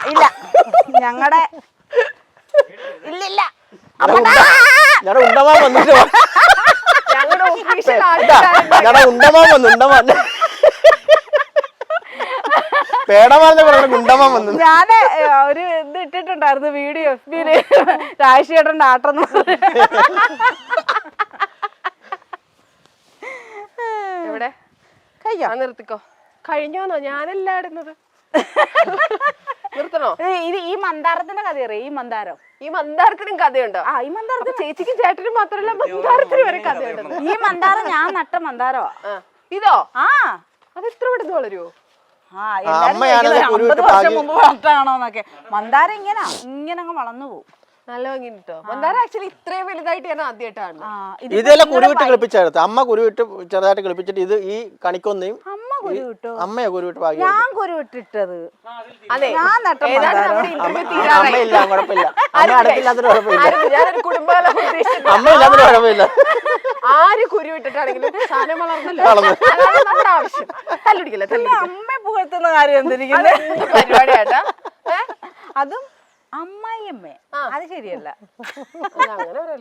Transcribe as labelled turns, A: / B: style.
A: ഇല്ല ഞങ്ങളുടെ ഇല്ലില്ല
B: ഞങ്ങളുടെ ഉണ്ടമാൻ വന്നിട്ട്
C: ഞങ്ങളുടെ ഒഫീഷ്യൽ
B: ഉണ്ടമാൻ വന്നു ഉണ്ടമാൻ പേടമാനെ പറയുന്നത് ഉണ്ടമാൻ വന്നു.
A: ഞാന് ഒരു ഇത് ഇട്ടിട്ടുണ്ടായിരുന്നു വീഡിയോ FB-ല് രാജേട്ടൻ്റെ ആട്ടം
C: എവിടെ
A: കഴിയോ
C: നിർത്തിക്കോ കഴിഞ്ഞോന്നോ ഞാനല്ല ഇടുന്നത് നിർത്തണോ
A: ഇത് ഈ മന്ദാരത്തിന്റെ കഥ അറിയാം ഈ മന്ദാരം
C: ഈ മന്ദാരത്തിനും കഥയുണ്ടോ
A: ആ ഈ മന്ദാരത്തിന്
C: ചേച്ചിക്കും ചേട്ടനും മാത്രമല്ല മന്ദാരത്തിന് വരെ കഥയുണ്ടോ
A: ഈ മന്ദാരം ഞാൻ നട്ട മന്ദാരമാ
C: ഇതോ
A: ആ
C: അത് ഇത്ര പെട്ടെന്ന് വളരുവോ
A: ആ എല്ലാരും 50 വർഷം മുമ്പ് നട്ടാണോന്നൊക്കെ മന്ദാരം ഇങ്ങനെ അങ്ങ് വളർന്നു പോകും
C: നല്ല ഭംഗി കിട്ടോ മന്ദാരം ആക്ച്വലി ഇത്രയും വലുതായിട്ട് ഞാൻ ആദ്യമായിട്ടാണ്
B: ഇതെല്ലാം കുരുവിട്ട് കിളിപ്പിച്ചെടുത്ത് അമ്മ കുരുവിട്ട് ചെറുതായിട്ട് കിളിപ്പിച്ചിട്ട് ഇത് ഈ കണിക്കൊന്നയും
A: അമ്മ കുരുവിട്ടോ
B: അമ്മയെ കുരുവിട്ട് ഭാഗ്യം
A: ഞാൻ കുരുവിട്ടിട്ടത്
C: അതെ
A: ഞാൻ നട്ട
B: അമ്മയില്ല കുഴപ്പമില്ല അമ്മ അടുപ്പില്ലാത്തൊരു കുഴപ്പമില്ല
C: ഞാനൊരു കുടുംബകലം ഉദ്ദേശിച്ചത്
B: അമ്മയില്ലാത്തൊരു കുഴപ്പമില്ല
C: ആര് കുരുവിട്ടിട്ടാണെങ്കിലും സാധനം വളർന്നല്ലോ അതാണ് നമ്മുടെ ആവശ്യം തല്ലുടിക്കില്ല
A: അമ്മ പുകഴ്ത്തുന്ന കാര്യം എന്തിരിക്കുന്നത്
C: പരിപാടിയാട്ടാ
A: അതും അമ്മായിയമ്മേ അത് ശരിയല്ല
C: അങ്ങനെ പറയല്ലേ